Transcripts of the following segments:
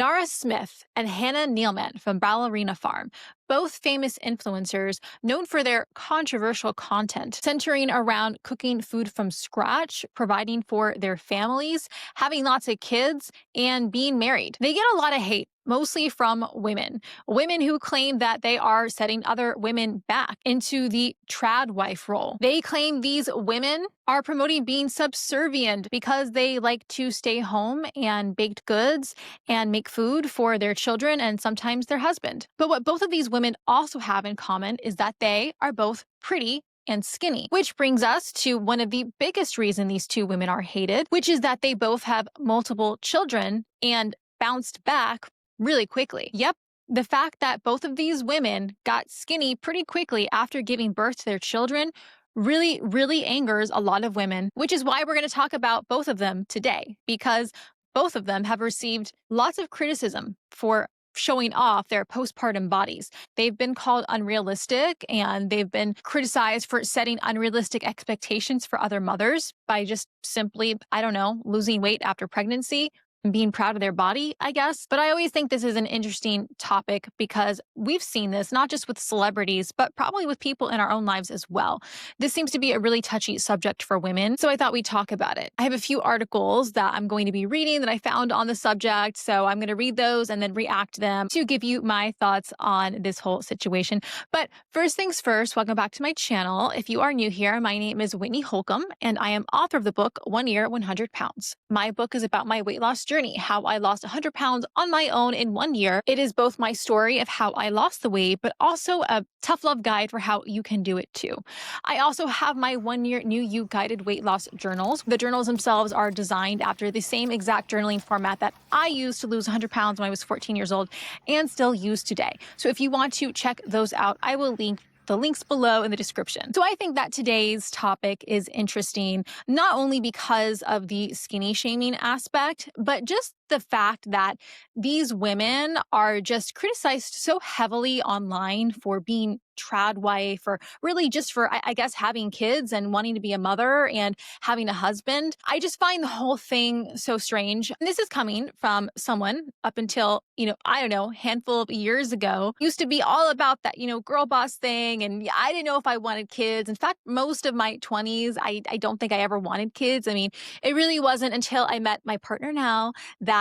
Nara Smith and Hannah Nealman from Ballerina Farm, both famous influencers known for their controversial content centering around cooking food from scratch, providing for their families, having lots of kids, and being married. They get a lot of hate, mostly from women who claim that they are setting other women back into the trad wife role. They claim these women are promoting being subservient because they like to stay home and baked goods and make food for their children and sometimes their husband. But what both of these women also have in common is that they are both pretty and skinny, which brings us to one of the biggest reasons these two women are hated, which is that they both have multiple children and bounced back really quickly. Yep. The fact that both of these women got skinny pretty quickly after giving birth to their children really angers a lot of women, which is why we're going to talk about both of them today, because both of them have received lots of criticism for showing off their postpartum bodies. They've been called unrealistic and they've been criticized for setting unrealistic expectations for other mothers by just simply, I don't know, losing weight after pregnancy and being proud of their body, I guess. But I always think this is an interesting topic because we've seen this not just with celebrities, but probably with people in our own lives as well. This seems to be a really touchy subject for women, so I thought we'd talk about it. I have a few articles that I'm going to be reading that I found on the subject, so I'm going to read those and then react to them to give you my thoughts on this whole situation. But first things first, welcome back to my channel. If you are new here, my name is Whitney Holcomb, and I am author of the book 1 Year, 100 Pounds. My book is about my weight loss journey, how I lost 100 pounds on my own in 1 year. It is both my story of how I lost the weight, but also a tough love guide for how you can do it too. I also have my 1 year New You guided weight loss journals. The journals themselves are designed after the same exact journaling format that I used to lose 100 pounds when I was 14 years old and still use today. So if you want to check those out, I will link the links below in the description. So I think that today's topic is interesting, not only because of the skinny shaming aspect, but just the fact that these women are just criticized so heavily online for being trad wife or really just for, I guess, having kids and wanting to be a mother and having a husband. I just find the whole thing so strange. And this is coming from someone up until, I don't know, handful of years ago, used to be all about that, girl boss thing. And I didn't know if I wanted kids. In fact, most of my 20s, I don't think I ever wanted kids. I mean, it really wasn't until I met my partner now that,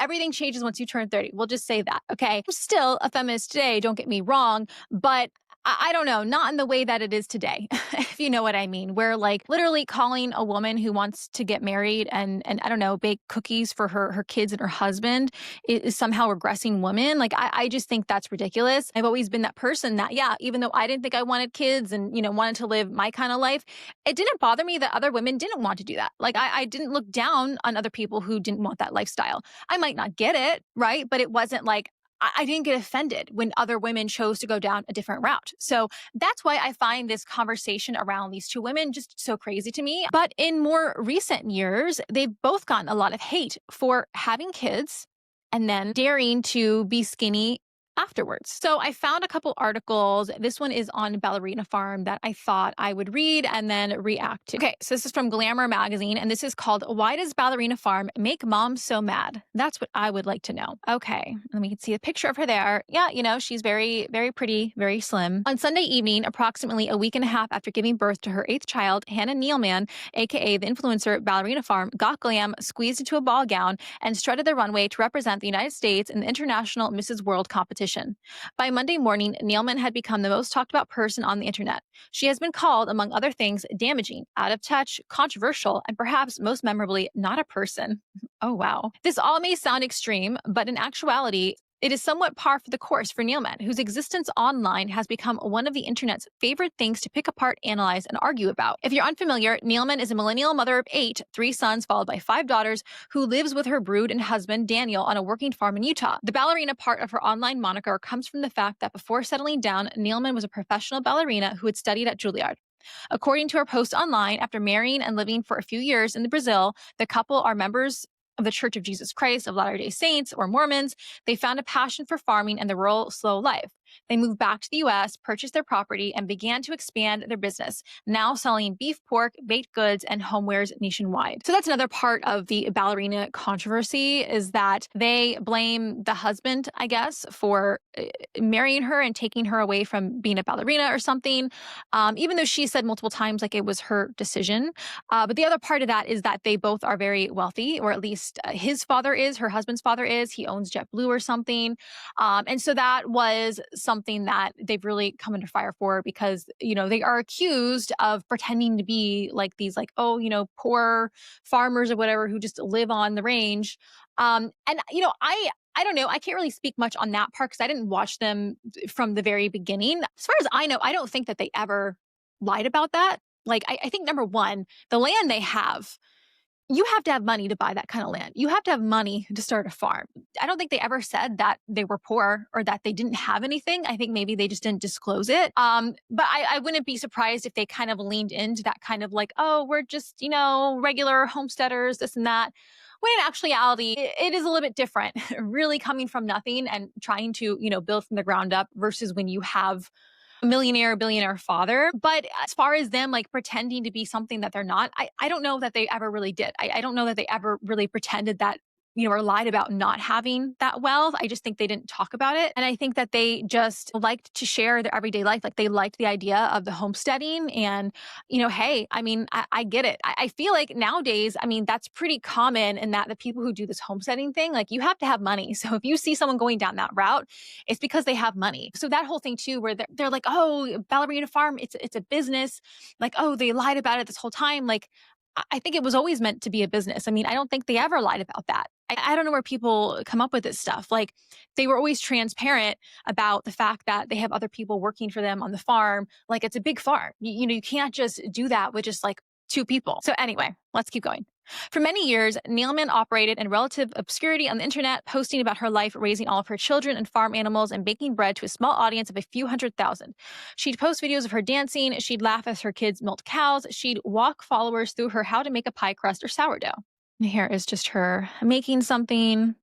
everything changes once you turn 30. We'll just say that. Okay. I'm still a feminist today. Don't get me wrong, but I don't know, not in the way that it is today, if you know what I mean. Where like literally calling a woman who wants to get married and I don't know, bake cookies for her kids and her husband is somehow regressing women. Like I just think that's ridiculous. I've always been that person that, yeah, even though I didn't think I wanted kids and, wanted to live my kind of life, it didn't bother me that other women didn't want to do that. Like I didn't look down on other people who didn't want that lifestyle. I might not get it, right? But it wasn't like, I didn't get offended when other women chose to go down a different route. So that's why I find this conversation around these two women just so crazy to me. But in more recent years, they've both gotten a lot of hate for having kids and then daring to be skinny afterwards. So I found a couple articles. This one is on Ballerina Farm that I thought I would read and then react to. Okay, so this is from Glamour magazine, and this is called "Why Does Ballerina Farm Make Moms So Mad?" That's what I would like to know. Okay, let me see a picture of her there. Yeah, she's very pretty, very slim. On Sunday evening, approximately a week and a half after giving birth to her 8th child, Hannah Nealman, aka the influencer Ballerina Farm, got glam, squeezed into a ball gown, and strutted the runway to represent the United States in the International Mrs. World competition. By Monday morning, Nealman had become the most talked about person on the internet. She has been called, among other things, damaging, out of touch, controversial, and perhaps most memorably, not a person. Oh, wow. This all may sound extreme, but in actuality, it is somewhat par for the course for Nealman, whose existence online has become one of the internet's favorite things to pick apart, analyze, and argue about. If you're unfamiliar, Nealman is a millennial mother of 8, 3 sons followed by 5 daughters, who lives with her brood and husband, Daniel, on a working farm in Utah. The ballerina part of her online moniker comes from the fact that before settling down, Nealman was a professional ballerina who had studied at Juilliard. According to her post online, after marrying and living for a few years in Brazil, the couple are members of the Church of Jesus Christ of Latter-day Saints or Mormons. They found a passion for farming and the rural, slow life. They moved back to the US, purchased their property, and began to expand their business, now selling beef, pork, baked goods, and homewares nationwide. So that's another part of the ballerina controversy is that they blame the husband, I guess, for marrying her and taking her away from being a ballerina or something, even though she said multiple times like it was her decision. But the other part of that is that they both are very wealthy, or at least his father is, her husband's father is. He owns JetBlue or something. And so that was something that they've really come under fire for because, they are accused of pretending to be like these, like, oh, poor farmers or whatever who just live on the range. And, I don't know. I can't really speak much on that part because I didn't watch them from the very beginning. As far as I know, I don't think that they ever lied about that. Like, I think number one, the land they have, you have to have money to buy that kind of land. You have to have money to start a farm. I don't think they ever said that they were poor or that they didn't have anything. I think maybe they just didn't disclose it. But I wouldn't be surprised if they kind of leaned into that kind of like, oh, we're just, regular homesteaders, this and that. When in actuality, it is a little bit different, really coming from nothing and trying to, build from the ground up versus when you have millionaire, billionaire father. But as far as them like pretending to be something that they're not, I don't know that they ever really did. I don't know that they ever really pretended that, or lied about not having that wealth. I just think they didn't talk about it. And I think that they just liked to share their everyday life. Like they liked the idea of the homesteading and, hey, I mean, I get it. I feel like nowadays, I mean, that's pretty common in that the people who do this homesteading thing, like you have to have money. So if you see someone going down that route, it's because they have money. So that whole thing too, where they're like, oh, Ballerina Farm, it's a business. Like, oh, they lied about it this whole time. Like, I think it was always meant to be a business. I mean, I don't think they ever lied about that. I don't know where people come up with this stuff. Like they were always transparent about the fact that they have other people working for them on the farm. Like it's a big farm. You can't just do that with just like two people. So anyway, let's keep going. For many years, Nealman operated in relative obscurity on the internet, posting about her life raising all of her children and farm animals and baking bread to a small audience of a few 100,000. She'd post videos of her dancing, she'd laugh as her kids milked cows, she'd walk followers through her how to make a pie crust or sourdough. And here is just her making something.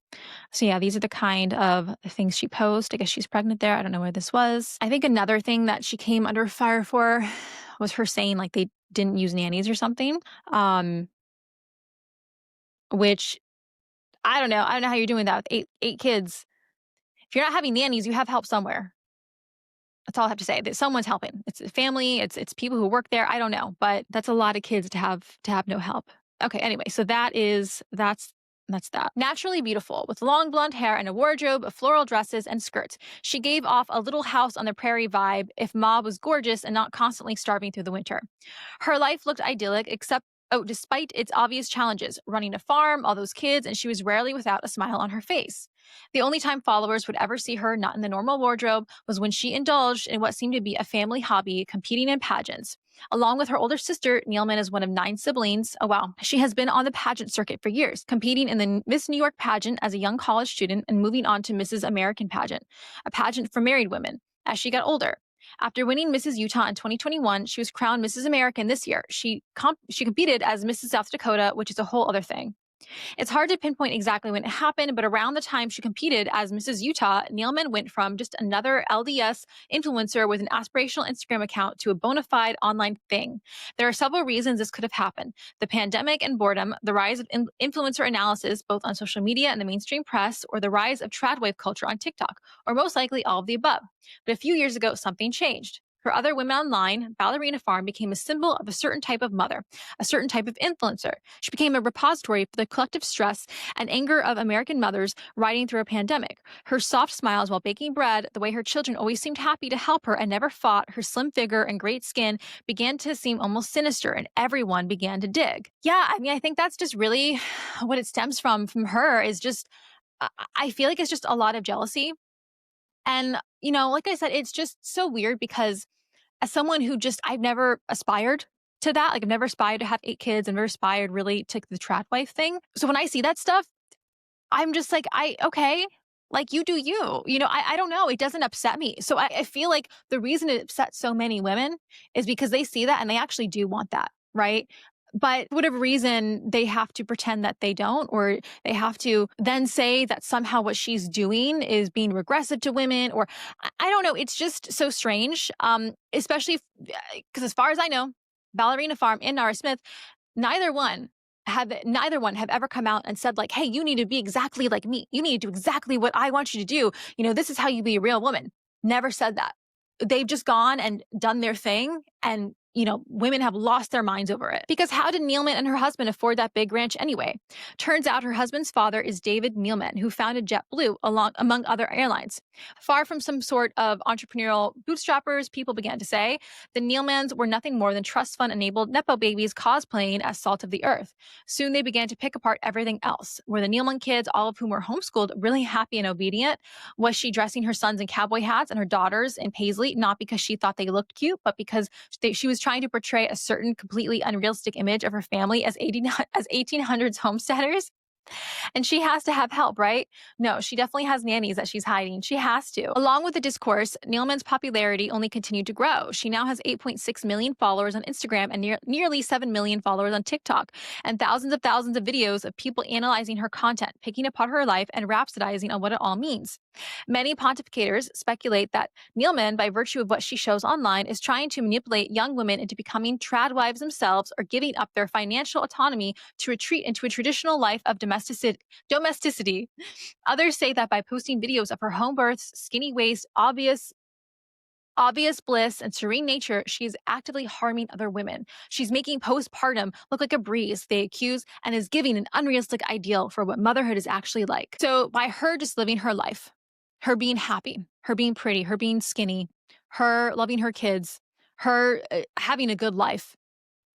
So yeah, these are the kind of things she posts. I guess she's pregnant there. I don't know where this was. I think another thing that she came under fire for was her saying like they didn't use nannies or something. Which I don't know. I don't know how you're doing that with eight kids. If you're not having nannies, you have help somewhere. That's all I have to say. That someone's helping. It's a family. It's people who work there. I don't know, but that's a lot of kids to have no help. Okay. Anyway, so that's that. Naturally beautiful, with long blonde hair and a wardrobe of floral dresses and skirts, she gave off a little house on the prairie vibe if Ma was gorgeous and not constantly starving through the winter. Her life looked idyllic, despite its obvious challenges, running a farm, all those kids, and she was rarely without a smile on her face. The only time followers would ever see her not in the normal wardrobe was when she indulged in what seemed to be a family hobby, competing in pageants. Along with her older sister, Nealman is one of 9 siblings. Oh, wow. She has been on the pageant circuit for years, competing in the Miss New York pageant as a young college student and moving on to Mrs. American pageant, a pageant for married women, as she got older. After winning Mrs. Utah in 2021, she was crowned Mrs. American this year. She competed as Mrs. South Dakota, which is a whole other thing. It's hard to pinpoint exactly when it happened, but around the time she competed as Mrs. Utah, Nealman went from just another LDS influencer with an aspirational Instagram account to a bona fide online thing. There are several reasons this could have happened: the pandemic and boredom, the rise of influencer analysis, both on social media and the mainstream press, or the rise of tradwave culture on TikTok, or most likely all of the above. But a few years ago, something changed. For other women online, Ballerina Farm became a symbol of a certain type of mother, a certain type of influencer. She became a repository for the collective stress and anger of American mothers riding through a pandemic. Her soft smiles while baking bread, the way her children always seemed happy to help her and never fought, her slim figure and great skin began to seem almost sinister, and everyone began to dig. Yeah, I mean, I think that's just really what it stems from her is just, I feel like it's just a lot of jealousy. And, like I said, it's just so weird because as someone who I've never aspired to that. Like I've never aspired to have 8 kids. I've never aspired really to the trad wife thing. So when I see that stuff, I'm just like, okay, like you do you. I don't know. It doesn't upset me. So I feel like the reason it upsets so many women is because they see that and they actually do want that, right? But for whatever reason, they have to pretend that they don't, or they have to then say that somehow what she's doing is being regressive to women, or I don't know. It's just so strange, especially because as far as I know, Ballerina Farm and Nara Smith, neither one neither one have ever come out and said like, hey, you need to be exactly like me. You need to do exactly what I want you to do. This is how you be a real woman. Never said that. They've just gone and done their thing, and women have lost their minds over it. Because how did Nealman and her husband afford that big ranch anyway? Turns out her husband's father is David Nealman, who founded JetBlue among other airlines. Far from some sort of entrepreneurial bootstrappers, people began to say, the Nealmans were nothing more than trust fund enabled Nepo babies cosplaying as salt of the earth. Soon they began to pick apart everything else. Were the Nealman kids, all of whom were homeschooled, really happy and obedient? Was she dressing her sons in cowboy hats and her daughters in paisley, not because she thought they looked cute, but because she was trying to portray a certain completely unrealistic image of her family as 1800s homesteaders? And she has to have help, right? No, she definitely has nannies that she's hiding. She has to. Along with the discourse, Nealman's popularity only continued to grow. She now has 8.6 million followers on Instagram and nearly 7 million followers on TikTok, and thousands of videos of people analyzing her content, picking apart her life, and rhapsodizing on what it all means. Many pontificators speculate that Nealman, by virtue of what she shows online, is trying to manipulate young women into becoming trad wives themselves or giving up their financial autonomy to retreat into a traditional life of domesticity. Others say that by posting videos of her home births, skinny waist, obvious bliss, and serene nature, she is actively harming other women. She's making postpartum look like a breeze, they accuse, and is giving an unrealistic ideal for what motherhood is actually like. So by her just living her life, her being happy, her being pretty, her being skinny, her loving her kids, her having a good life,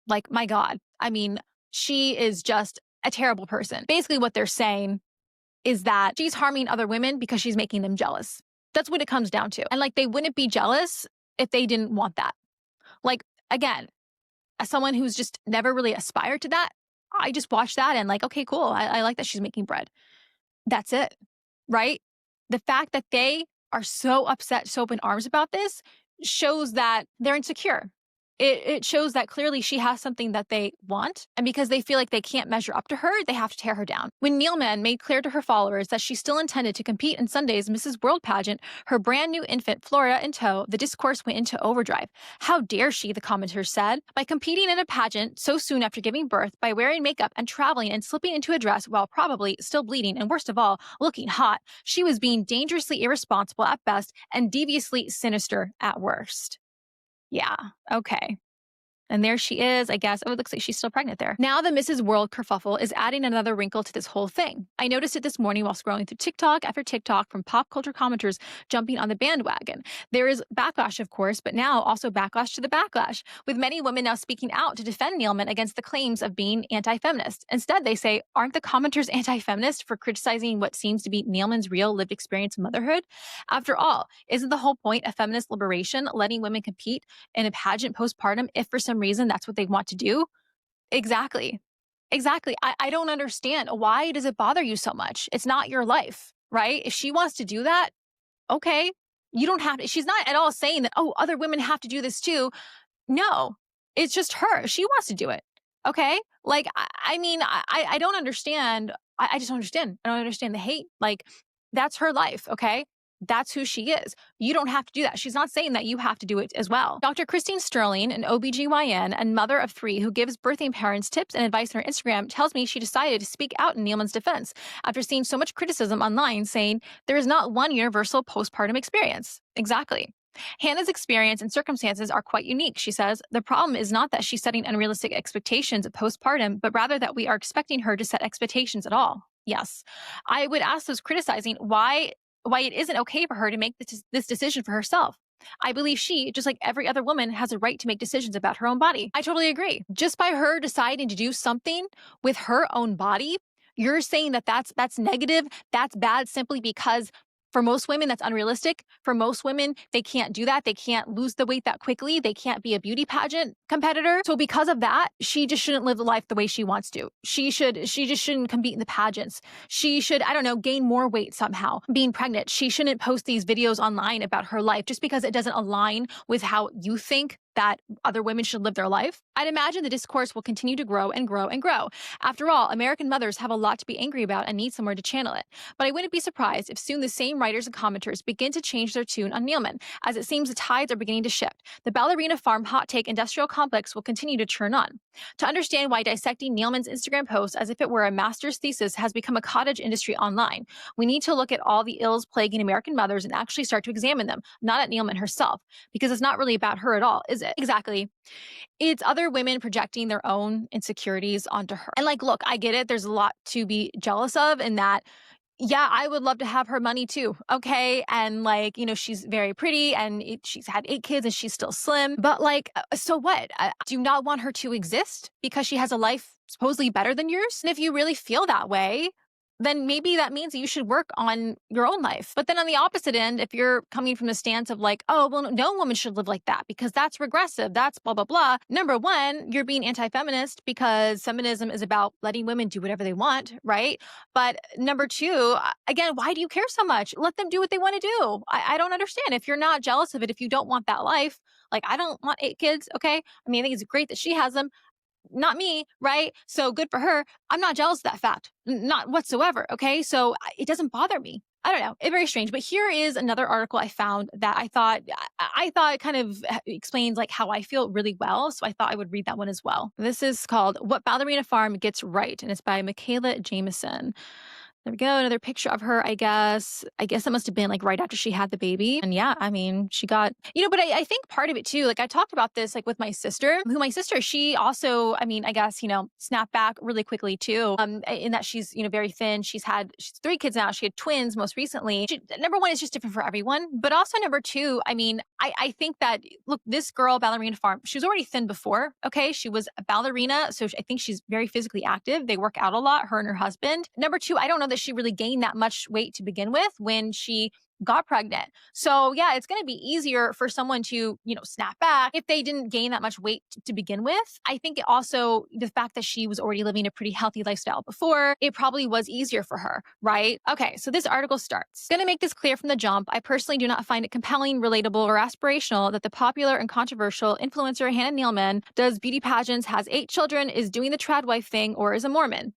like, my God, I mean, she is just a terrible person. Basically, what they're saying is that she's harming other women because she's making them jealous. That's what it comes down to. And like, they wouldn't be jealous if they didn't want that. Like, again, as someone who's just never really aspired to that, I just watched that and like, okay, cool. I like that she's making bread. That's it, right? The fact that they are so upset, so up in arms about this shows that they're insecure. It shows that clearly she has something that they want, and because they feel like they can't measure up to her, they have to tear her down. When Nealman made clear to her followers that she still intended to compete in Sunday's Mrs. World pageant, her brand new infant Flora in tow, the discourse went into overdrive. How dare she, the commenters said. By competing in a pageant so soon after giving birth, by wearing makeup and traveling and slipping into a dress while probably still bleeding and worst of all, looking hot, she was being dangerously irresponsible at best and deviously sinister at worst. Yeah, okay. And there she is, I guess. Oh, it looks like she's still pregnant there. Now the Mrs. World kerfuffle is adding another wrinkle to this whole thing. I noticed it this morning while scrolling through TikTok after TikTok from pop culture commenters jumping on the bandwagon. There is backlash, of course, but now also backlash to the backlash, with many women now speaking out to defend Nealman against the claims of being anti-feminist. Instead, they say, aren't the commenters anti-feminist for criticizing what seems to be Nealman's real lived experience of motherhood? After all, isn't the whole point of feminist liberation letting women compete in a pageant postpartum if for some reason that's what they want to do? Exactly. I don't understand. Why does it bother you so much? It's not your life, right? If she wants to do that, okay. You don't have to. She's not at all saying that, oh, other women have to do this too. No, it's just her. She wants to do it. Okay. Like, I mean, I don't understand. I just don't understand. I don't understand the hate. Like, that's her life. Okay. That's who she is. You don't have to do that. She's not saying that you have to do it as well. Dr. Christine Sterling, an OBGYN and mother of 3 who gives birthing parents tips and advice on her Instagram, tells me she decided to speak out in Nealman's defense after seeing so much criticism online saying there is not one universal postpartum experience. Exactly. Hannah's experience and circumstances are quite unique, she says. The problem is not that she's setting unrealistic expectations of postpartum, but rather that we are expecting her to set expectations at all. Yes. I would ask those criticizing why it isn't okay for her to make this decision for herself. I believe she, just like every other woman, has a right to make decisions about her own body. I totally agree. Just by her deciding to do something with her own body, you're saying that that's negative, that's bad simply because for most women, that's unrealistic. For most women, they can't do that. They can't lose the weight that quickly. They can't be a beauty pageant competitor. So because of that, she just shouldn't live the life the way she wants to. She just shouldn't compete in the pageants. She should, I don't know, gain more weight somehow. Being pregnant, she shouldn't post these videos online about her life just because it doesn't align with how you think that other women should live their life, I'd imagine the discourse will continue to grow and grow and grow. After all, American mothers have a lot to be angry about and need somewhere to channel it. But I wouldn't be surprised if soon the same writers and commenters begin to change their tune on Nealman, as it seems the tides are beginning to shift. The Ballerina Farm hot take industrial complex will continue to churn on. To understand why dissecting Nealman's Instagram post as if it were a master's thesis has become a cottage industry online, we need to look at all the ills plaguing American mothers and actually start to examine them, not at Nealman herself, because it's not really about her at all, is it? Exactly. It's other women projecting their own insecurities onto her. And like, look, I get it. There's a lot to be jealous of in that. Yeah, I would love to have her money too. Okay. And like, she's very pretty and she's had 8 kids and she's still slim. But like, so what? I do not want her to exist because she has a life supposedly better than yours. And if you really feel that way, then maybe that means that you should work on your own life. But then on the opposite end, if you're coming from the stance of like, oh, well, no woman should live like that because that's regressive, that's blah, blah, blah. Number one, you're being anti-feminist because feminism is about letting women do whatever they want, right? But number two, again, why do you care so much? Let them do what they want to do. I don't understand. If you're not jealous of it, if you don't want that life, like I don't want 8 kids, okay? I mean, I think it's great that she has them, not me, right? So good for her. I'm not jealous of that fact, not whatsoever. Okay. So it doesn't bother me. I don't know. It's very strange. But here is another article I found that I thought kind of explains like how I feel really well. So I thought I would read that one as well. This is called What Ballerina Farm Gets Right, and it's by Michaela Jameson. There we go. Another picture of her, I guess. I guess that must have been like right after she had the baby. And yeah, I mean, she got, but I think part of it too, like I talked about this like with my sister, she also, I mean, I guess, snapped back really quickly too. In that she's, very thin. She's 3 kids now. She had twins most recently. Number one, it's just different for everyone. But also number two, I mean, I think that, look, this girl, Ballerina Farm, she was already thin before. Okay. She was a ballerina. So I think she's very physically active. They work out a lot, her and her husband. Number two, I don't know that she really gained that much weight to begin with when she got pregnant. So yeah, it's going to be easier for someone to, snap back if they didn't gain that much weight to begin with. I think it also, the fact that she was already living a pretty healthy lifestyle before, it probably was easier for her, right? Okay, so this article starts. Going to make this clear from the jump, I personally do not find it compelling, relatable, or aspirational that the popular and controversial influencer Hannah Nealman does beauty pageants, has 8 children, is doing the trad wife thing, or is a Mormon.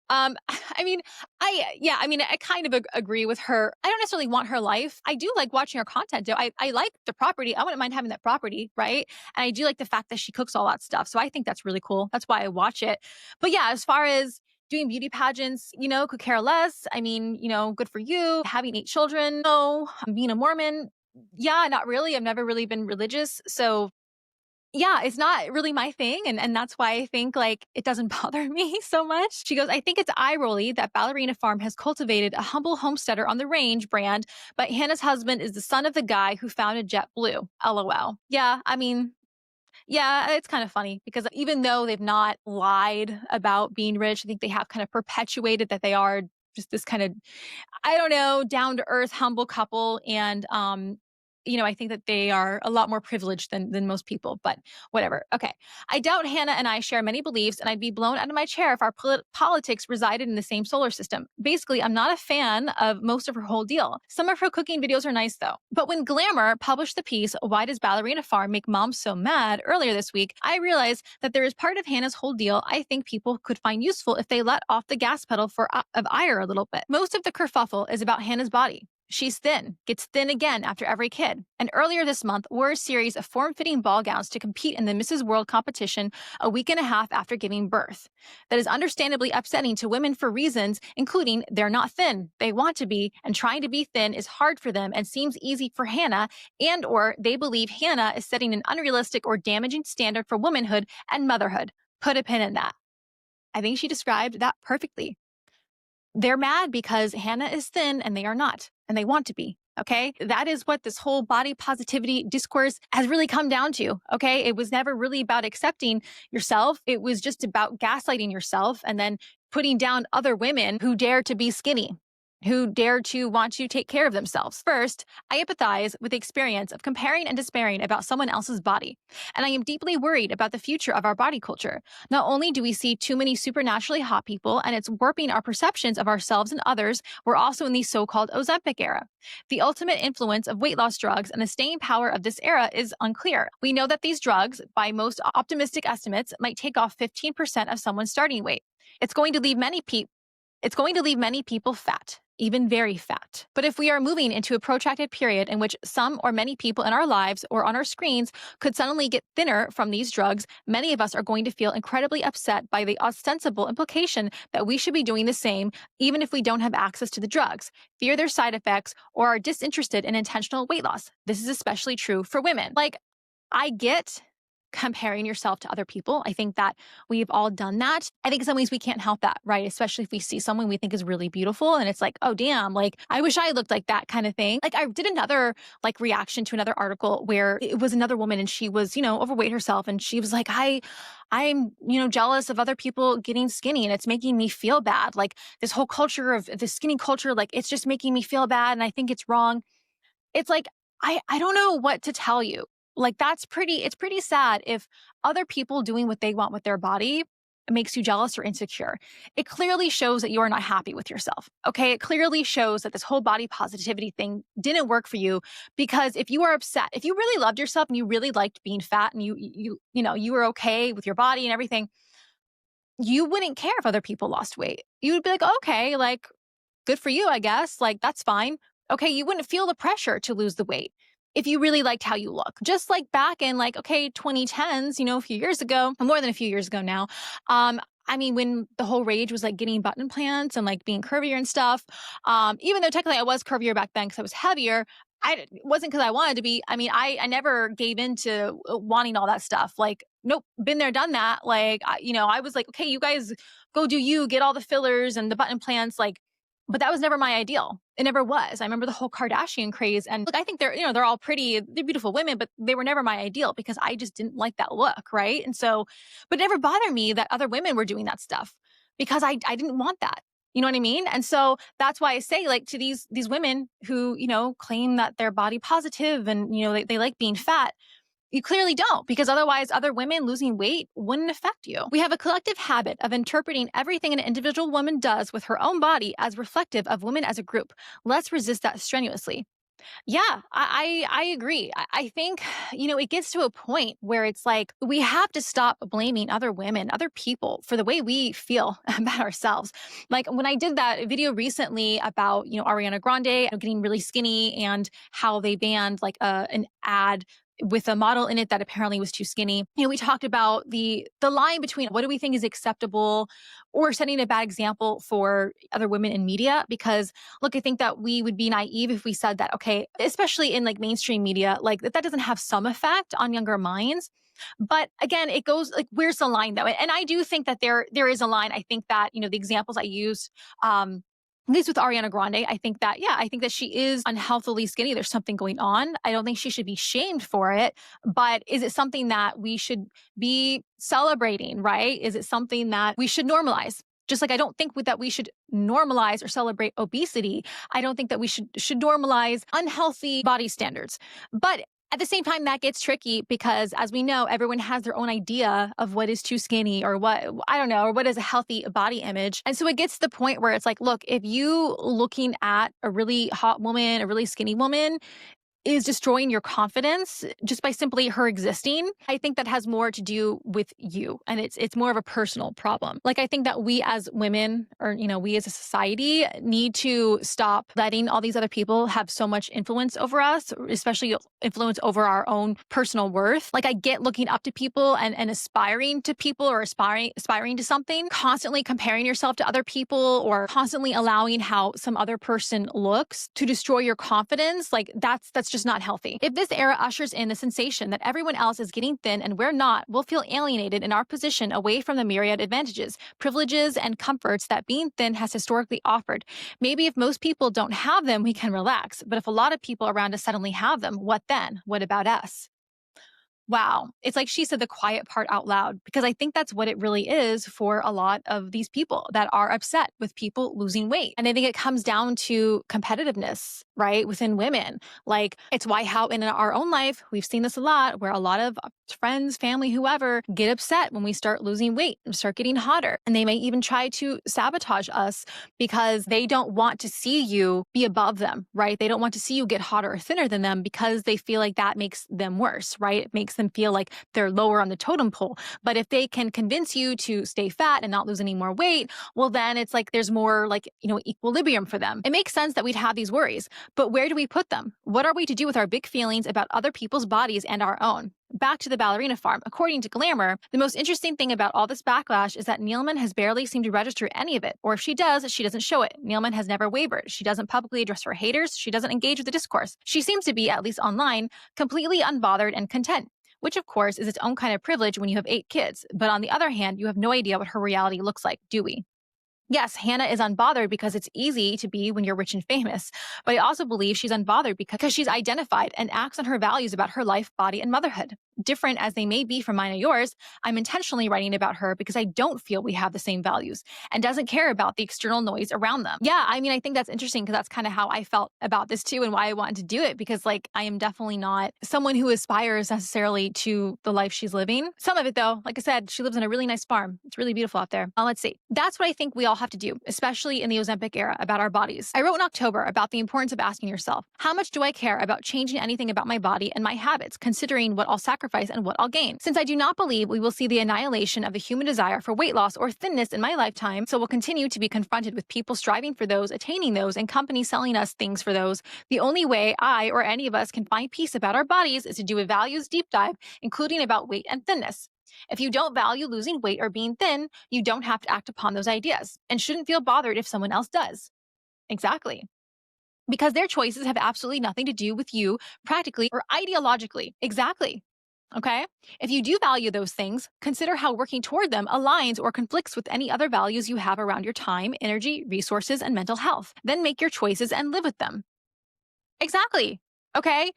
I mean, I kind of agree with her. I don't necessarily want her life. I do like watching her content though. I like the property. I wouldn't mind having that property, right? And I do like the fact that she cooks all that stuff. So I think that's really cool. That's why I watch it. But yeah, as far as doing beauty pageants, could care less. I mean, good for you. Having 8 children, no. Being a Mormon, yeah, not really. I've never really been religious. So yeah, it's not really my thing. And that's why I think like it doesn't bother me so much. She goes, I think it's eye-rolly that Ballerina Farm has cultivated a humble homesteader on the range brand, but Hannah's husband is the son of the guy who founded JetBlue. LOL. Yeah, I mean, yeah, it's kind of funny because even though they've not lied about being rich, I think they have kind of perpetuated that they are just this kind of, I don't know, down to earth, humble couple. And, I think that they are a lot more privileged than most people, but whatever. Okay. I doubt Hannah and I share many beliefs, and I'd be blown out of my chair if our politics resided in the same solar system. Basically, I'm not a fan of most of her whole deal. Some of her cooking videos are nice, though. But when Glamour published the piece, Why Does Ballerina Farm Make Moms So Mad, earlier this week, I realized that there is part of Hannah's whole deal I think people could find useful if they let off the gas pedal of ire a little bit. Most of the kerfuffle is about Hannah's body. She's thin, gets thin again after every kid, and earlier this month wore a series of form-fitting ball gowns to compete in the Mrs. World competition a week and a half after giving birth. That is understandably upsetting to women for reasons, including they're not thin, they want to be, and trying to be thin is hard for them and seems easy for Hannah, and or they believe Hannah is setting an unrealistic or damaging standard for womanhood and motherhood. Put a pin in that. I think she described that perfectly. They're mad because Hannah is thin and they are not, and they want to be. Okay. That is what this whole body positivity discourse has really come down to. Okay. It was never really about accepting yourself. It was just about gaslighting yourself and then putting down other women who dare to be skinny. who dare to want to take care of themselves. First, I empathize with the experience of comparing and despairing about someone else's body. And I am deeply worried about the future of our body culture. Not only do we see too many supernaturally hot people and it's warping our perceptions of ourselves and others, we're also in the so called Ozempic era. The ultimate influence of weight loss drugs and the staying power of this era is unclear. We know that these drugs, by most optimistic estimates, might take off 15% of someone's starting weight. It's going to leave many people fat, even very fat. But if we are moving into a protracted period in which some or many people in our lives or on our screens could suddenly get thinner from these drugs, many of us are going to feel incredibly upset by the ostensible implication that we should be doing the same, even if we don't have access to the drugs, fear their side effects, or are disinterested in intentional weight loss. This is especially true for women. Like, I get comparing yourself to other people. I think that we've all done that. I think in some ways we can't help that, right? Especially if we see someone we think is really beautiful and it's like, oh damn, like I wish I looked like that kind of thing. Like I did another like reaction to another article where it was another woman and she was, overweight herself and she was like, I'm, jealous of other people getting skinny and it's making me feel bad. Like this whole culture of the skinny culture, like it's just making me feel bad and I think it's wrong. It's like, I don't know what to tell you. Like it's pretty sad if other people doing what they want with their body makes you jealous or insecure. It clearly shows that you are not happy with yourself. Okay. It clearly shows that this whole body positivity thing didn't work for you because if you are upset, if you really loved yourself and you really liked being fat and you were okay with your body and everything, you wouldn't care if other people lost weight. You would be like, okay, like good for you, I guess. Like, that's fine. Okay, you wouldn't feel the pressure to lose the weight if you really liked how you look. Just like back in 2010s, a few years ago, more than a few years ago now. I mean, when the whole rage was like getting button implants and like being curvier and stuff, even though technically I was curvier back then because I was heavier, it wasn't because I wanted to be. I mean, I never gave in to wanting all that stuff. Like, nope, been there, done that. Like, I was like, okay, you guys go do you, get all the fillers and the button implants. Like, but that was never my ideal. It never was. I remember the whole Kardashian craze. And look, I think they're all pretty, they're beautiful women, but they were never my ideal because I just didn't like that look. Right. And so, but it never bothered me that other women were doing that stuff because I didn't want that. You know what I mean? And so that's why I say like to these women who, claim that they're body positive and, they like being fat. You clearly don't, because otherwise other women losing weight wouldn't affect you. We have a collective habit of interpreting everything an individual woman does with her own body as reflective of women as a group. Let's resist that strenuously. Yeah, I agree. I think, it gets to a point where it's like we have to stop blaming other women, other people for the way we feel about ourselves. Like when I did that video recently about, Ariana Grande getting really skinny and how they banned like an ad with a model in it that apparently was too skinny. We talked about the line between what do we think is acceptable or setting a bad example for other women in media. Because look, I think that we would be naive if we said that, okay, especially in like mainstream media, like that doesn't have some effect on younger minds. But again, it goes like, where's the line though? And I do think that there is a line. I think that, the examples I use, at least with Ariana Grande, I think that she is unhealthily skinny. There's something going on. I don't think she should be shamed for it, but is it something that we should be celebrating, right? Is it something that we should normalize? Just like I don't think that we should normalize or celebrate obesity. I don't think that we should normalize unhealthy body standards. But at the same time, that gets tricky because, as we know, everyone has their own idea of what is too skinny or what, I don't know, or what is a healthy body image. And so it gets to the point where it's like, look, if you looking at a really hot woman, a really skinny woman, is destroying your confidence just by simply her existing, I think that has more to do with you. And it's more of a personal problem. Like, I think that we as women or, we as a society need to stop letting all these other people have so much influence over us, especially influence over our own personal worth. Like, I get looking up to people and aspiring to people or aspiring to something, constantly comparing yourself to other people or constantly allowing how some other person looks to destroy your confidence. Like, that's just not healthy. If this era ushers in the sensation that everyone else is getting thin and we're not, we'll feel alienated in our position away from the myriad advantages, privileges, and comforts that being thin has historically offered. Maybe if most people don't have them, we can relax. But if a lot of people around us suddenly have them, what then? What about us? Wow. It's like she said the quiet part out loud because I think that's what it really is for a lot of these people that are upset with people losing weight. And I think it comes down to competitiveness, right? Within women. Like it's why how in our own life, we've seen this a lot where a lot of friends, family, whoever get upset when we start losing weight and start getting hotter. And they may even try to sabotage us because they don't want to see you be above them, right? They don't want to see you get hotter or thinner than them because they feel like that makes them worse, right? It makes them feel like they're lower on the totem pole. But if they can convince you to stay fat and not lose any more weight, well, then it's like there's more like, equilibrium for them. It makes sense that we'd have these worries, but where do we put them? What are we to do with our big feelings about other people's bodies and our own? Back to the Ballerina farm. According to Glamour, the most interesting thing about all this backlash is that Nealman has barely seemed to register any of it, or if she does, she doesn't show it. Nealman has never wavered. She doesn't publicly address her haters. She doesn't engage with the discourse. She seems to be, at least online, completely unbothered and content, which of course is its own kind of privilege when you have 8 kids. But on the other hand, you have no idea what her reality looks like, do we? Yes, Hannah is unbothered because it's easy to be when you're rich and famous. But I also believe she's unbothered because she's identified and acts on her values about her life, body, and motherhood. Different as they may be from mine or yours, I'm intentionally writing about her because I don't feel we have the same values and doesn't care about the external noise around them. Yeah, I mean, I think that's interesting because that's kind of how I felt about this too and why I wanted to do it because, like, I am definitely not someone who aspires necessarily to the life she's living. Some of it, though, like I said, she lives on a really nice farm. It's really beautiful out there. Let's see. That's what I think we all have to do, especially in the Ozempic era, about our bodies. I wrote in October about the importance of asking yourself, how much do I care about changing anything about my body and my habits, considering what I'll sacrifice and what I'll gain? Since I do not believe we will see the annihilation of the human desire for weight loss or thinness in my lifetime, so we'll continue to be confronted with people striving for those, attaining those, and companies selling us things for those, the only way I or any of us can find peace about our bodies is to do a values deep dive, including about weight and thinness. If you don't value losing weight or being thin, you don't have to act upon those ideas and shouldn't feel bothered if someone else does. Exactly. Because their choices have absolutely nothing to do with you practically or ideologically. Exactly. Okay? If you do value those things, consider how working toward them aligns or conflicts with any other values you have around your time, energy, resources, and mental health. Then make your choices and live with them. Exactly. Okay?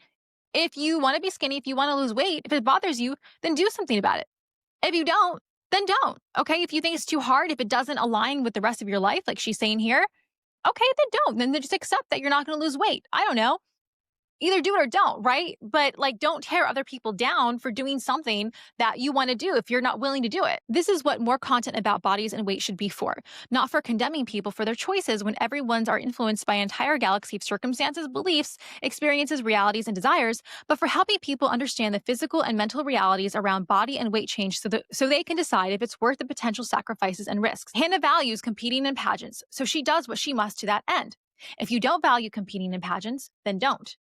If you want to be skinny, if you want to lose weight, if it bothers you, then do something about it. If you don't, then don't. Okay? If you think it's too hard, if it doesn't align with the rest of your life, like she's saying here, okay, then don't. Then just accept that you're not going to lose weight. I don't know. Either do it or don't, right? But like, don't tear other people down for doing something that you want to do if you're not willing to do it. This is what more content about bodies and weight should be for, not for condemning people for their choices when everyone's are influenced by an entire galaxy of circumstances, beliefs, experiences, realities, and desires, but for helping people understand the physical and mental realities around body and weight change so they can decide if it's worth the potential sacrifices and risks. Hannah values competing in pageants, so she does what she must to that end. If you don't value competing in pageants, then don't.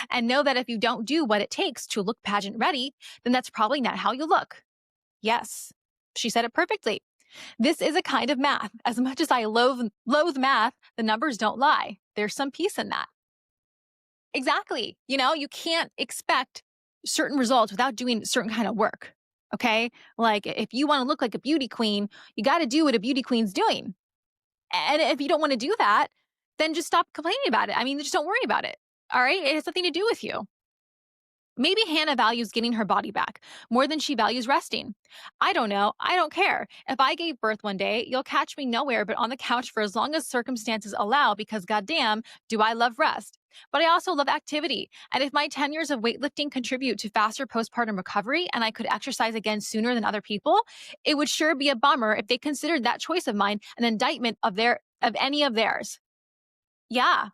And know that if you don't do what it takes to look pageant ready, then that's probably not how you look. Yes, she said it perfectly. This is a kind of math. As much as I loathe math, the numbers don't lie. There's some peace in that. Exactly. You can't expect certain results without doing certain kind of work. Okay? Like if you want to look like a beauty queen, you got to do what a beauty queen's doing. And if you don't want to do that, then just stop complaining about it. I mean, just don't worry about it. All right? It has nothing to do with you. Maybe Hannah values getting her body back more than she values resting. I don't know. I don't care. If I gave birth one day, you'll catch me nowhere but on the couch for as long as circumstances allow because goddamn, do I love rest. But I also love activity. And if my 10 years of weightlifting contribute to faster postpartum recovery and I could exercise again sooner than other people, it would sure be a bummer if they considered that choice of mine an indictment of any of theirs. Yeah.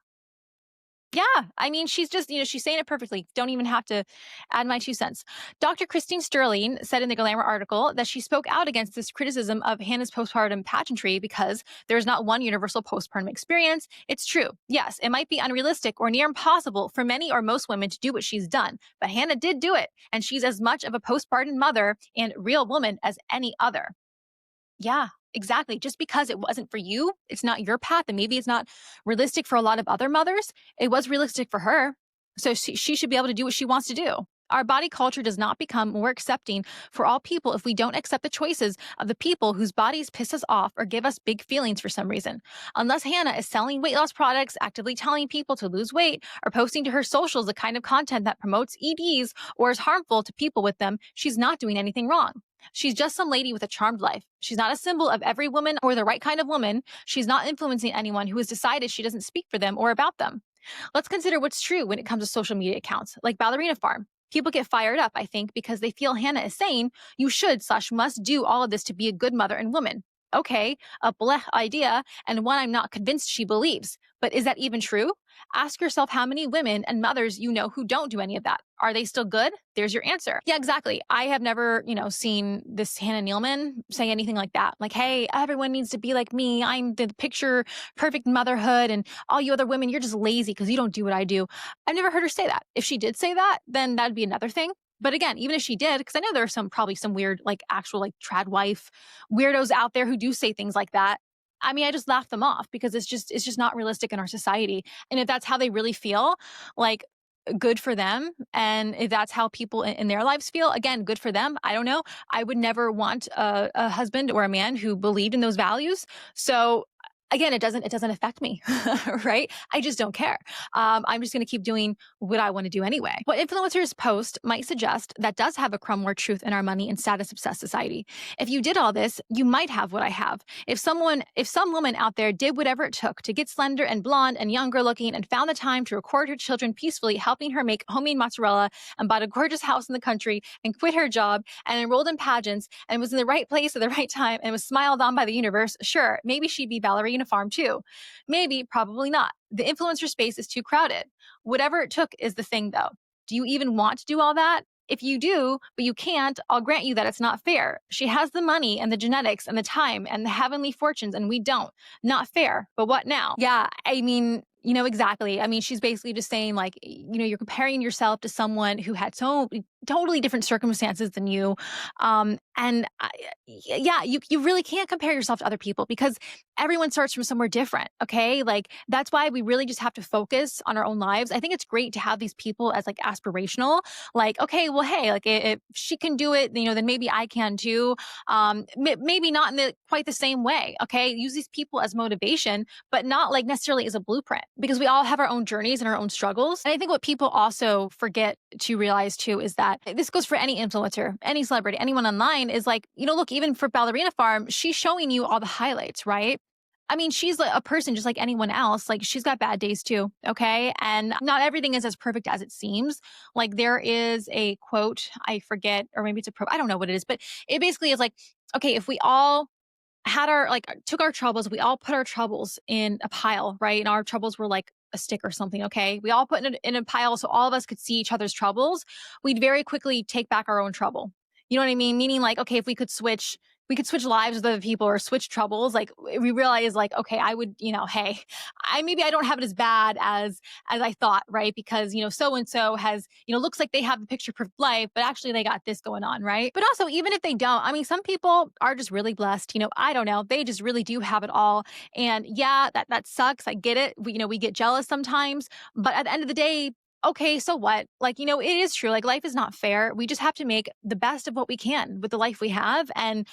Yeah, I mean, she's just, she's saying it perfectly. Don't even have to add my 2 cents. Dr. Christine Sterling said in the Glamour article that she spoke out against this criticism of Hannah's postpartum pageantry because there's not one universal postpartum experience. It's true. Yes, it might be unrealistic or near impossible for many or most women to do what she's done, but Hannah did do it, and she's as much of a postpartum mother and real woman as any other. Yeah, exactly. Just because it wasn't for you, it's not your path, and maybe it's not realistic for a lot of other mothers. It was realistic for her. So she should be able to do what she wants to do. Our body culture does not become more accepting for all people if we don't accept the choices of the people whose bodies piss us off or give us big feelings for some reason. Unless Hannah is selling weight loss products, actively telling people to lose weight, or posting to her socials the kind of content that promotes EDs or is harmful to people with them, she's not doing anything wrong. She's just some lady with a charmed life. She's not a symbol of every woman or the right kind of woman. She's not influencing anyone who has decided she doesn't speak for them or about them. Let's consider what's true when it comes to social media accounts, like Ballerina Farm. People get fired up, I think, because they feel Hannah is saying you should/must do all of this to be a good mother and woman. Okay, a bleh idea, and one I'm not convinced she believes. But is that even true? Ask yourself how many women and mothers you know who don't do any of that. Are they still good? There's your answer. Yeah, exactly. I have never, seen this Hannah Nealman say anything like that. Like, hey, everyone needs to be like me. I'm the picture perfect motherhood, and all you other women, you're just lazy because you don't do what I do. I've never heard her say that. If she did say that, then that'd be another thing. But again, even if she did, because I know there are probably some weird, like actual like trad wife weirdos out there who do say things like that. I mean, I just laugh them off because it's just not realistic in our society. And if that's how they really feel, like good for them. And if that's how people in their lives feel, again, good for them. I don't know. I would never want a husband or a man who believed in those values. So again, it doesn't affect me, right? I just don't care. I'm just going to keep doing what I want to do anyway. What influencers post might suggest that does have a crumb more truth in our money and status obsessed society. If you did all this, you might have what I have. If some woman out there did whatever it took to get slender and blonde and younger looking and found the time to record her children peacefully, helping her make homemade mozzarella and bought a gorgeous house in the country and quit her job and enrolled in pageants and was in the right place at the right time and was smiled on by the universe, sure, maybe she'd be Ballerina Farm too. Maybe, probably not. The influencer space is too crowded. Whatever it took is the thing, though. Do you even want to do all that? If you do, but you can't, I'll grant you that it's not fair. She has the money and the genetics and the time and the heavenly fortunes, and we don't. Not fair. But what now? Yeah, I mean, exactly. I mean, she's basically just saying, like, you're comparing yourself to someone who had so totally different circumstances than you. Yeah, you really can't compare yourself to other people because everyone starts from somewhere different. Okay. Like, that's why we really just have to focus on our own lives. I think it's great to have these people as like aspirational, like, okay, well, hey, like if she can do it, then maybe I can too. Maybe not in quite the same way. Okay. Use these people as motivation, but not like necessarily as a blueprint because we all have our own journeys and our own struggles. And I think what people also forget to realize too is that this goes for any influencer, any celebrity, anyone online is like, look, even for Ballerina Farm, she's showing you all the highlights, right? I mean, she's like a person just like anyone else. Like, she's got bad days too. Okay. And not everything is as perfect as it seems. Like, there is a quote, I forget, or maybe it's I don't know what it is, but it basically is like, okay, if we all had took our troubles, we all put our troubles in a pile, right? And our troubles were like a stick or something. Okay. We all put it in a pile so all of us could see each other's troubles. We'd very quickly take back our own trouble. You know what I mean? Meaning like, okay, if we could switch lives with other people or switch troubles. Like, we realize like, okay, I would, hey, maybe I don't have it as bad as I thought, right? Because, so and so has, looks like they have the picture perfect life, but actually they got this going on, right? But also, even if they don't, I mean, some people are just really blessed, I don't know. They just really do have it all. And yeah, that sucks. I get it. We get jealous sometimes, but at the end of the day, okay, so what? Like, it is true. Like, life is not fair. We just have to make the best of what we can with the life we have. And,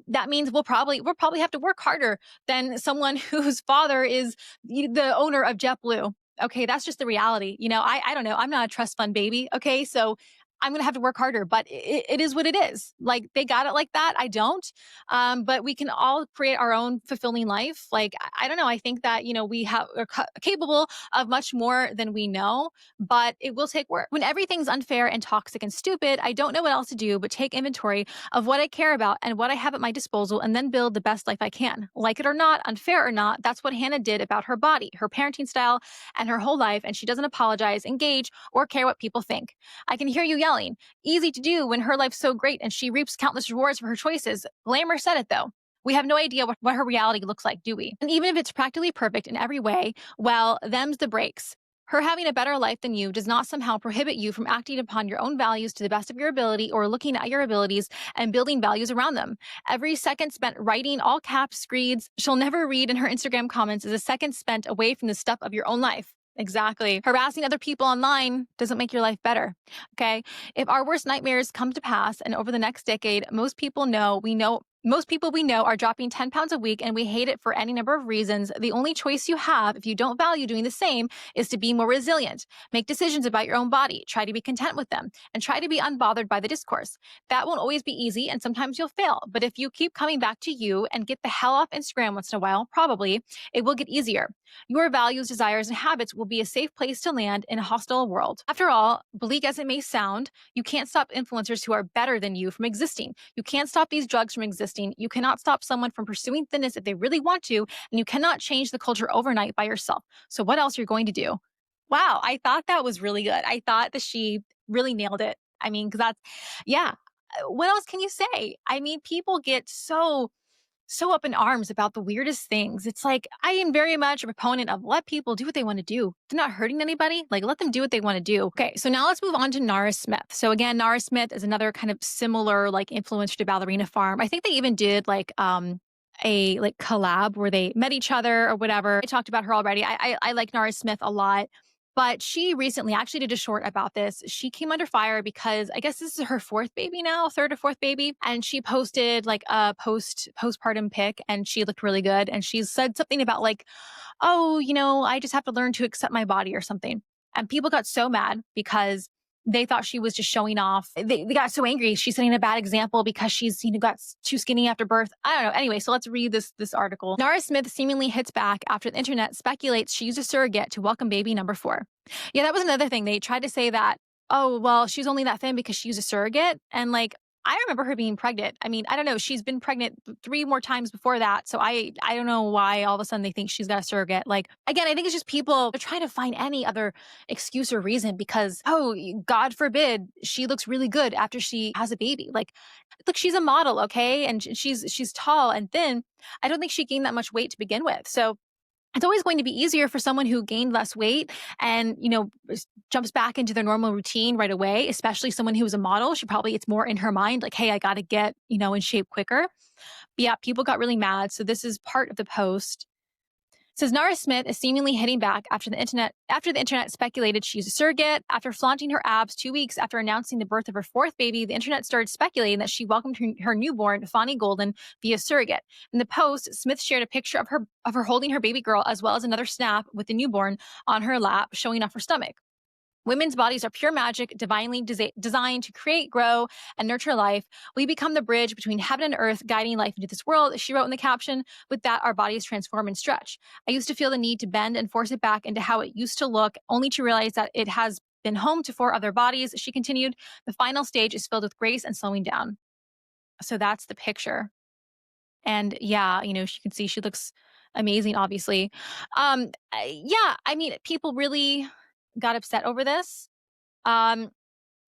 that means we'll probably have to work harder than someone whose father is the owner of JetBlue. Okay, that's just the reality. I don't know. I'm not a trust fund baby. Okay, so I'm going to have to work harder, but it is what it is. Like, they got it like that. I don't. But we can all create our own fulfilling life. Like, I don't know. I think that, we are capable of much more than we know, but it will take work. When everything's unfair and toxic and stupid, I don't know what else to do but take inventory of what I care about and what I have at my disposal and then build the best life I can. Like it or not, unfair or not, that's what Hannah did about her body, her parenting style, and her whole life. And she doesn't apologize, engage, or care what people think. I can hear you yelling. Easy to do when her life's so great and she reaps countless rewards for her choices. Glamour said it though. We have no idea what her reality looks like, do we? And even if it's practically perfect in every way, well, them's the breaks. Her having a better life than you does not somehow prohibit you from acting upon your own values to the best of your ability or looking at your abilities and building values around them. Every second spent writing all caps screeds she'll never read in her Instagram comments is a second spent away from the stuff of your own life. Exactly. Harassing other people online doesn't make your life better. Okay. If our worst nightmares come to pass and over the next decade, most people we know are dropping 10 pounds a week and we hate it for any number of reasons. The only choice you have, if you don't value doing the same, is to be more resilient. Make decisions about your own body. Try to be content with them and try to be unbothered by the discourse. That won't always be easy and sometimes you'll fail. But if you keep coming back to you and get the hell off Instagram once in a while, probably it will get easier. Your values, desires, and habits will be a safe place to land in a hostile world. After all, bleak as it may sound, you can't stop influencers who are better than you from existing. You can't stop these drugs from existing. You cannot stop someone from pursuing thinness if they really want to, and you cannot change the culture overnight by yourself. So what else are you going to do? Wow, I thought that was really good. I thought that she really nailed it. I mean, because yeah. What else can you say? I mean, people get so up in arms about the weirdest things. It's like, I am very much a proponent of let people do what they want to do. They're not hurting anybody. Like, let them do what they want to do. Okay, so now let's move on to Nara Smith. So again, Nara Smith is another kind of similar like influencer to Ballerina Farm. I think they even did like a like collab where they met each other or whatever. I talked about her already. I like Nara Smith a lot. But she recently actually did a short about this. She came under fire because I guess this is her fourth baby now, third or fourth baby. And she posted like a postpartum pic and she looked really good. And she said something about like, oh, I just have to learn to accept my body or something. And people got so mad because they thought she was just showing off. They got so angry. She's setting a bad example because she's got too skinny after birth. I don't know. Anyway, so let's read this article. Nara Smith seemingly hits back after the internet speculates she used a surrogate to welcome baby number 4. Yeah, that was another thing. They tried to say that, oh, well, she's only that thin because she used a surrogate. And like, I remember her being pregnant. I mean, I don't know. She's been pregnant 3 more times before that. So I don't know why all of a sudden they think she's got a surrogate. Like, again, I think it's just people are trying to find any other excuse or reason because, oh, God forbid, she looks really good after she has a baby. Like, look, she's a model, okay? And she's tall and thin. I don't think she gained that much weight to begin with. So it's always going to be easier for someone who gained less weight and, jumps back into their normal routine right away, especially someone who is a model. It's more in her mind, like, hey, I got to get, in shape quicker. But yeah, people got really mad. So this is part of the post. It says Nara Smith is seemingly hitting back after the internet speculated she's a surrogate. After flaunting her abs 2 weeks after announcing the birth of her fourth baby, the internet started speculating that she welcomed her newborn, Fani Golden, via surrogate. In the post, Smith shared a picture of her holding her baby girl, as well as another snap with the newborn on her lap, showing off her stomach. Women's bodies are pure magic, divinely designed to create, grow, and nurture life. We become the bridge between heaven and earth, guiding life into this world, she wrote in the caption. With that, our bodies transform and stretch. I used to feel the need to bend and force it back into how it used to look, only to realize that it has been home to 4 other bodies. She continued, the final stage is filled with grace and slowing down. So that's the picture. And yeah, she can see she looks amazing, obviously. Yeah, I mean, people really got upset over this. Um,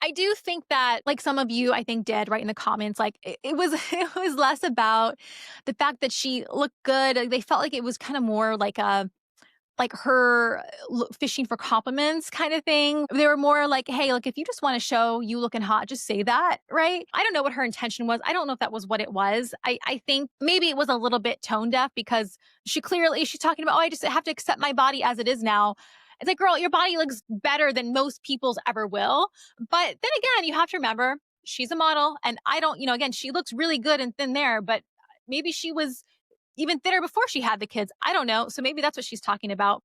I do think that, like some of you, I think, did right in the comments, like it was it was less about the fact that she looked good. Like, they felt like it was kind of more like her fishing for compliments kind of thing. They were more like, hey, look, if you just want to show you looking hot, just say that, right? I don't know what her intention was. I don't know if that was what it was. I think maybe it was a little bit tone deaf because she's talking about, oh, I just have to accept my body as it is now. It's like, girl, your body looks better than most people's ever will. But then again, you have to remember she's a model and I don't, again, she looks really good and thin there, but maybe she was even thinner before she had the kids. I don't know. So maybe that's what she's talking about.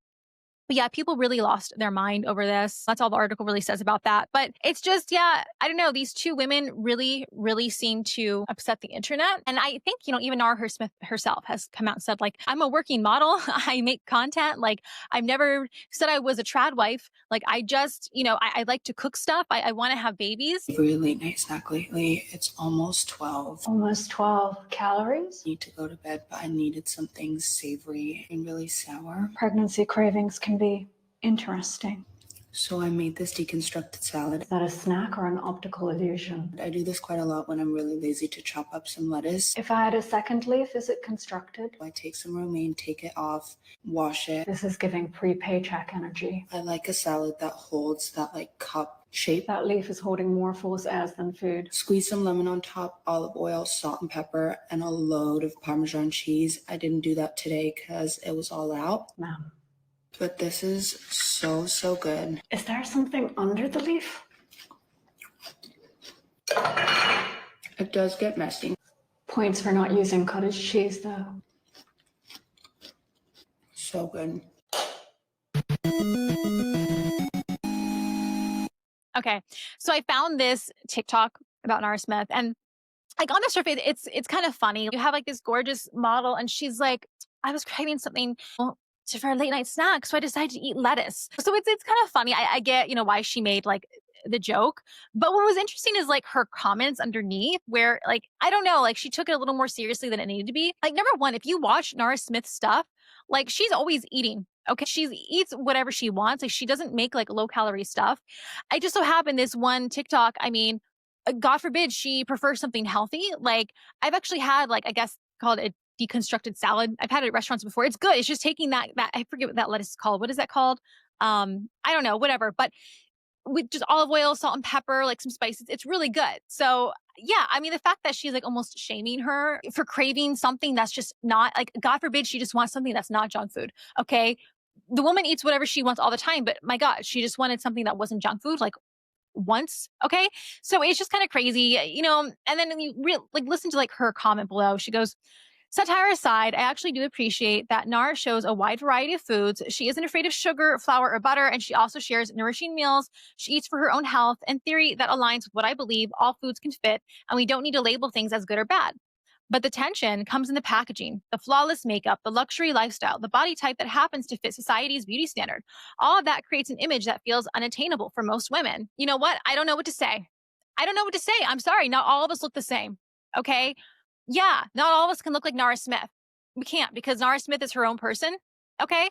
But yeah, people really lost their mind over this. That's all the article really says about that. But it's just, yeah, I don't know. These 2 women really, really seem to upset the internet. And I think, even Nara Smith herself has come out and said, like, I'm a working model. I make content. Like, I've never said I was a trad wife. Like, I just, I like to cook stuff. I want to have babies. Really late night snack lately. It's almost 12. Almost 12 calories. I need to go to bed, but I needed something savory and really sour. Pregnancy cravings can be interesting. So I made this deconstructed salad. Is that a snack or an optical illusion? I do this quite a lot when I'm really lazy to chop up some lettuce. If I had a second leaf, is it constructed? I take some romaine, take it off, wash it. This is giving pre-paycheck energy. I like a salad that holds that like cup shape. That leaf is holding more force airs than food. Squeeze some lemon on top, olive oil, salt and pepper, and a load of Parmesan cheese. I didn't do that today because it was all out. Ma'am, But this is so, so good. Is there something under the leaf? It does get messy. Points for not using cottage cheese, though. So good. Okay, so I found this TikTok about Nara Smith, and like on the surface, it's kind of funny. You have like this gorgeous model, and she's like, "I was craving something for a late night snack, so I decided to eat lettuce." So it's kind of funny. I get why she made like the joke, but what was interesting is like her comments underneath, where like I don't know, like she took it a little more seriously than it needed to be. Like number one, if you watch Nara Smith's stuff, like she's always eating. Okay, she eats whatever she wants. Like she doesn't make like low calorie stuff. I just so happened this one TikTok. I mean, God forbid she prefers something healthy. Like I've actually had like I guess called a deconstructed salad. I've had it at restaurants before. It's good. It's just taking that I forget what that lettuce is called. What is that called? I don't know, whatever. But with just olive oil, salt and pepper, like some spices, it's really good. So yeah, I mean the fact that she's like almost shaming her for craving something that's just not like God forbid she just wants something that's not junk food. Okay. The woman eats whatever she wants all the time, but my God, she just wanted something that wasn't junk food. Like once. Okay. So it's just kind of crazy, and then you like listen to like her comment below. She goes, satire aside, I actually do appreciate that Nara shows a wide variety of foods. She isn't afraid of sugar, flour, or butter, and she also shares nourishing meals. She eats for her own health and theory that aligns with what I believe all foods can fit, and we don't need to label things as good or bad. But the tension comes in the packaging, the flawless makeup, the luxury lifestyle, the body type that happens to fit society's beauty standard. All of that creates an image that feels unattainable for most women. You know what? I don't know what to say. I don't know what to say. I'm sorry. Not all of us look the same. Okay. Yeah. Not all of us can look like Nara Smith. We can't because Nara Smith is her own person. Okay.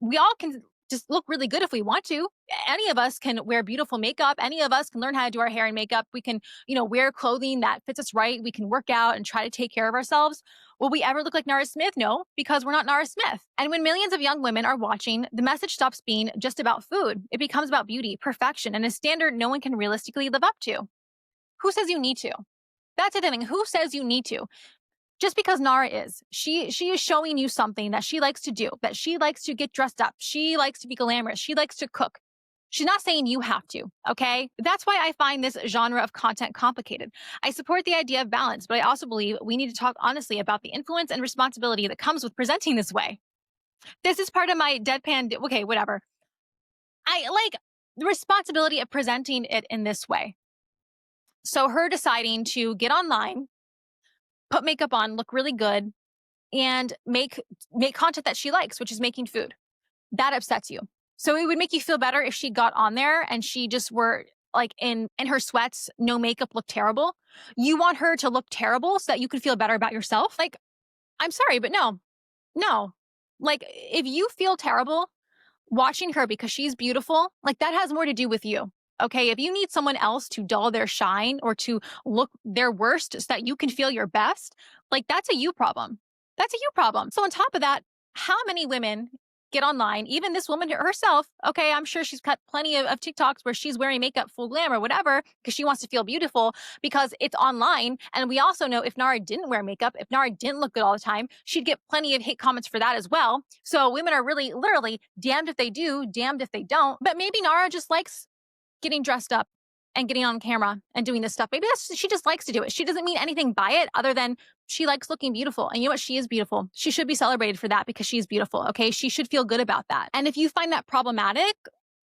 We all can just look really good if we want to. Any of us can wear beautiful makeup. Any of us can learn how to do our hair and makeup. We can, wear clothing that fits us right. We can work out and try to take care of ourselves. Will we ever look like Nara Smith? No, because we're not Nara Smith. And when millions of young women are watching, the message stops being just about food. It becomes about beauty, perfection, and a standard no one can realistically live up to. Who says you need to? That's the thing. Who says you need to? Just because Nara is. She is showing you something that she likes to do, that she likes to get dressed up. She likes to be glamorous. She likes to cook. She's not saying you have to, okay? That's why I find this genre of content complicated. I support the idea of balance, but I also believe we need to talk honestly about the influence and responsibility that comes with presenting this way. This is part of my deadpan, okay, whatever. I like the responsibility of presenting it in this way. So her deciding to get online, put makeup on, look really good, and make content that she likes, which is making food. That upsets you. So it would make you feel better if she got on there and she just were like in her sweats, no makeup, looked terrible. You want her to look terrible so that you can feel better about yourself? Like, I'm sorry, but no. No. Like if you feel terrible watching her because she's beautiful, like that has more to do with you. Okay, if you need someone else to dull their shine or to look their worst so that you can feel your best, like that's a you problem. That's a you problem. So on top of that, how many women get online, even this woman herself, okay, I'm sure she's got plenty of TikToks where she's wearing makeup full glam or whatever because she wants to feel beautiful because it's online. And we also know if Nara didn't wear makeup, if Nara didn't look good all the time, she'd get plenty of hate comments for that as well. So women are really literally damned if they do, damned if they don't. But maybe Nara just likes getting dressed up and getting on camera and doing this stuff. Maybe she just likes to do it. She doesn't mean anything by it other than she likes looking beautiful. And you know what? She is beautiful. She should be celebrated for that because she's beautiful. Okay. She should feel good about that. And if you find that problematic,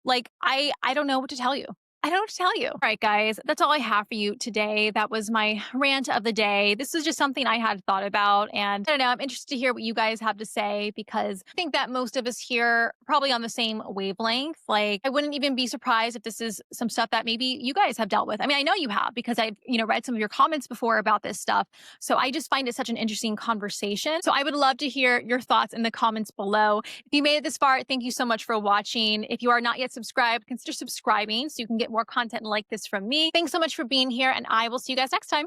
like I don't know what to tell you. I don't know what to tell you. All right, guys, that's all I have for you today. That was my rant of the day. This is just something I had thought about. And I don't know, I'm interested to hear what you guys have to say because I think that most of us here are probably on the same wavelength. Like, I wouldn't even be surprised if this is some stuff that maybe you guys have dealt with. I mean, I know you have because I've, read some of your comments before about this stuff. So I just find it such an interesting conversation. So I would love to hear your thoughts in the comments below. If you made it this far, thank you so much for watching. If you are not yet subscribed, consider subscribing so you can get more content like this from me. Thanks so much for being here, and I will see you guys next time.